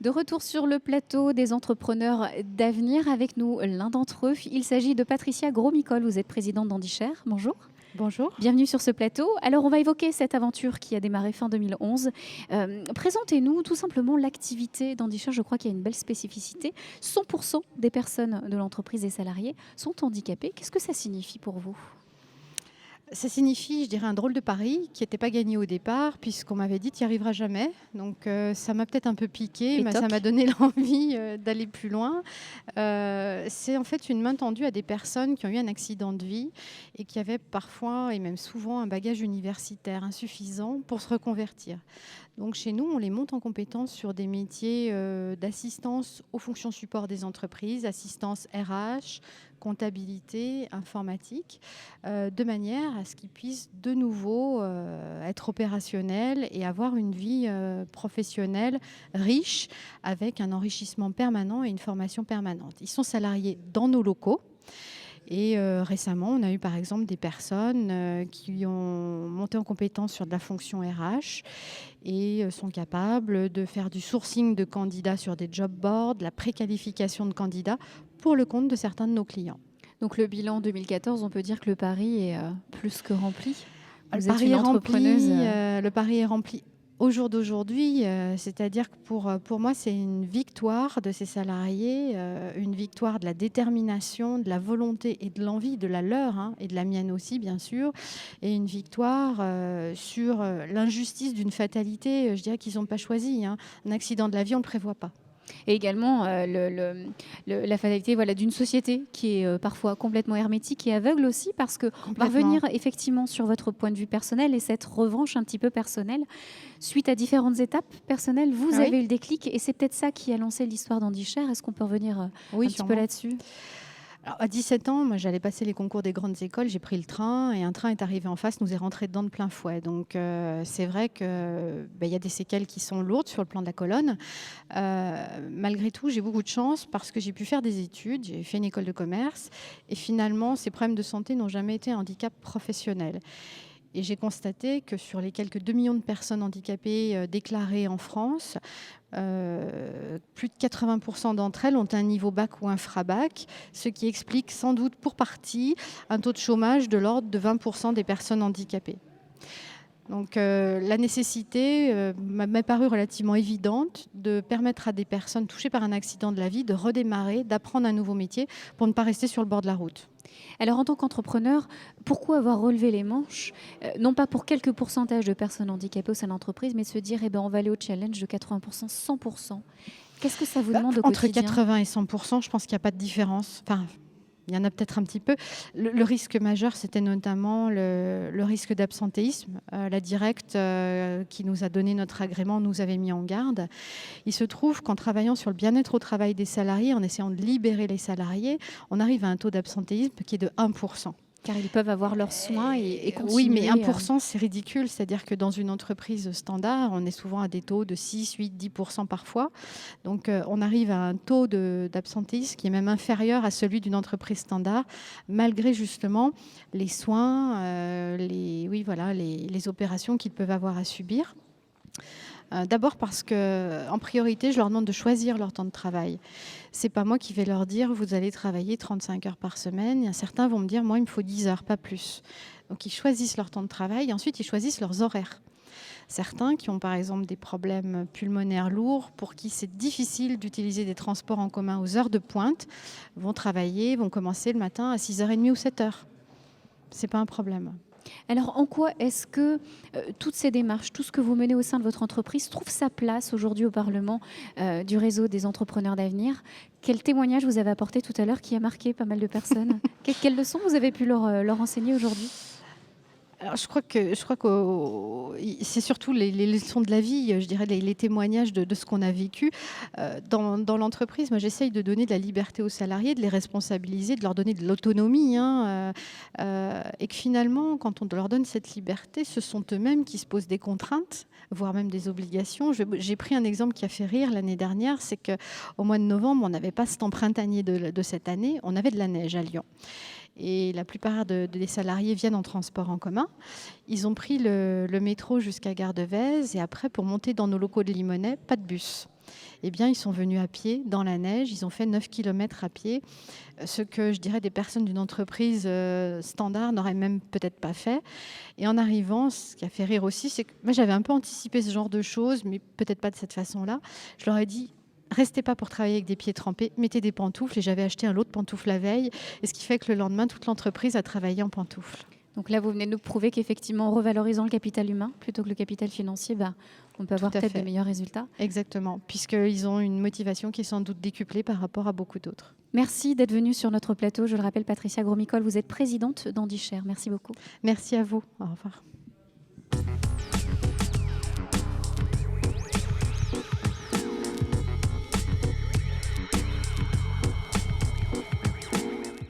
De retour sur le plateau des entrepreneurs d'avenir, avec nous l'un d'entre eux. Il s'agit de Patricia Gros-Micol. Vous êtes présidente d'Handishare. Bonjour. Bonjour. Bienvenue sur ce plateau. Alors, on va évoquer cette aventure qui a démarré fin 2011. Présentez-nous tout simplement l'activité d'Handishare. Je crois qu'il y a une belle spécificité. 100% des personnes de l'entreprise et salariés sont handicapées. Qu'est-ce que ça signifie pour vous ? Ça signifie, je dirais, un drôle de pari qui n'était pas gagné au départ, puisqu'on m'avait dit tu n'y arriveras jamais. Donc ça m'a peut-être un peu piqué, Et mais toc. ça m'a donné l'envie d'aller plus loin. C'est en fait une main tendue à des personnes qui ont eu un accident de vie et qui avaient parfois et même souvent un bagage universitaire insuffisant pour se reconvertir. Donc chez nous, on les monte en compétence sur des métiers d'assistance aux fonctions support des entreprises, assistance RH, comptabilité, informatique, de manière à ce qu'ils puissent de nouveau être opérationnels et avoir une vie professionnelle riche avec un enrichissement permanent et une formation permanente. Ils sont salariés dans nos locaux. Et récemment, on a eu par exemple des personnes qui ont monté en compétence sur de la fonction RH et sont capables de faire du sourcing de candidats sur des job boards, la préqualification de candidats pour le compte de certains de nos clients. Donc, le bilan 2014, on peut dire que le pari est plus que rempli. Le Vous êtes pari une est entrepreneuse. rempli. Le pari est rempli au jour d'aujourd'hui, c'est-à-dire que pour moi, c'est une victoire de ces salariés, une victoire de la détermination, de la volonté et de l'envie, de la leur et de la mienne aussi, bien sûr, et une victoire sur l'injustice d'une fatalité, je dirais qu'ils n'ont pas choisi. Un accident de la vie, on ne le prévoit pas. Et également la fatalité d'une société qui est parfois complètement hermétique et aveugle aussi, parce qu'on va revenir effectivement sur votre point de vue personnel et cette revanche un petit peu personnelle. Suite à différentes étapes personnelles, vous avez eu le déclic et c'est peut-être ça qui a lancé l'histoire d'Handishare. Est-ce qu'on peut revenir un petit peu là-dessus ? Alors, à 17 ans, moi, j'allais passer les concours des grandes écoles, j'ai pris le train et un train est arrivé en face, nous est rentré dedans de plein fouet. Donc c'est vrai qu'il y a des séquelles qui sont lourdes sur le plan de la colonne. Malgré tout, j'ai beaucoup de chance parce que j'ai pu faire des études, j'ai fait une école de commerce et finalement, ces problèmes de santé n'ont jamais été un handicap professionnel. Et j'ai constaté que sur les quelques 2 millions de personnes handicapées déclarées en France, plus de 80% d'entre elles ont un niveau bac ou infra-bac, ce qui explique sans doute pour partie un taux de chômage de l'ordre de 20% des personnes handicapées. Donc la nécessité m'a paru relativement évidente de permettre à des personnes touchées par un accident de la vie de redémarrer, d'apprendre un nouveau métier pour ne pas rester sur le bord de la route. Alors, en tant qu'entrepreneur, pourquoi avoir relevé les manches ? Non pas pour quelques pourcentages de personnes handicapées au sein de l'entreprise, mais se dire, on va aller au challenge de 80%, 100%. Qu'est-ce que ça vous demande au quotidien ? Entre 80 et 100%, je pense qu'il n'y a pas de différence. Enfin, il y en a peut-être un petit peu. Le risque majeur, c'était notamment le risque d'absentéisme. La directe qui nous a donné notre agrément nous avait mis en garde. Il se trouve qu'en travaillant sur le bien-être au travail des salariés, en essayant de libérer les salariés, on arrive à un taux d'absentéisme qui est de 1%. Car ils peuvent avoir leurs soins et continuer. Oui, mais 1%, c'est ridicule. C'est-à-dire que dans une entreprise standard, on est souvent à des taux de 6, 8, 10% parfois. Donc, on arrive à un taux d'absentéisme qui est même inférieur à celui d'une entreprise standard, malgré justement les soins, les opérations qu'ils peuvent avoir à subir. D'abord parce qu'en priorité, je leur demande de choisir leur temps de travail. Ce n'est pas moi qui vais leur dire « vous allez travailler 35 heures par semaine ». Et certains vont me dire « moi, il me faut 10 heures, pas plus ». Donc, ils choisissent leur temps de travail et ensuite, ils choisissent leurs horaires. Certains qui ont par exemple des problèmes pulmonaires lourds, pour qui c'est difficile d'utiliser des transports en commun aux heures de pointe, vont commencer le matin à 6h30 ou 7h. Ce n'est pas un problème. Alors, en quoi est-ce que toutes ces démarches, tout ce que vous menez au sein de votre entreprise trouve sa place aujourd'hui au Parlement du réseau des entrepreneurs d'avenir ? Quel témoignage vous avez apporté tout à l'heure qui a marqué pas mal de personnes ? Quelles leçons vous avez pu leur enseigner aujourd'hui ? Alors, je crois que c'est surtout les leçons de la vie, je dirais les témoignages de ce qu'on a vécu. Dans l'entreprise, moi, j'essaye de donner de la liberté aux salariés, de les responsabiliser, de leur donner de l'autonomie. Et que finalement, quand on leur donne cette liberté, ce sont eux-mêmes qui se posent des contraintes, voire même des obligations. J'ai pris un exemple qui a fait rire l'année dernière, c'est qu'au mois de novembre, on n'avait pas ce temps printanier de cette année, on avait de la neige à Lyon. Et la plupart des salariés viennent en transport en commun. Ils ont pris le métro jusqu'à Gare de Vèze et après, pour monter dans nos locaux de Limonest, pas de bus. eh bien, ils sont venus à pied dans la neige. Ils ont fait 9 km à pied, ce que je dirais des personnes d'une entreprise standard n'auraient même peut-être pas fait. Et en arrivant, ce qui a fait rire aussi, c'est que moi, j'avais un peu anticipé ce genre de choses, mais peut-être pas de cette façon-là. Je leur ai dit, restez pas pour travailler avec des pieds trempés, mettez des pantoufles. Et j'avais acheté un lot de pantoufles la veille. Et ce qui fait que le lendemain, toute l'entreprise a travaillé en pantoufles. Donc là, vous venez de nous prouver qu'effectivement, en revalorisant le capital humain plutôt que le capital financier, on peut avoir peut-être de meilleurs résultats. Exactement, puisqu'ils ont une motivation qui est sans doute décuplée par rapport à beaucoup d'autres. Merci d'être venue sur notre plateau. Je le rappelle, Patricia Gromicole, vous êtes présidente d'Handishare. Merci beaucoup. Merci à vous. Au revoir.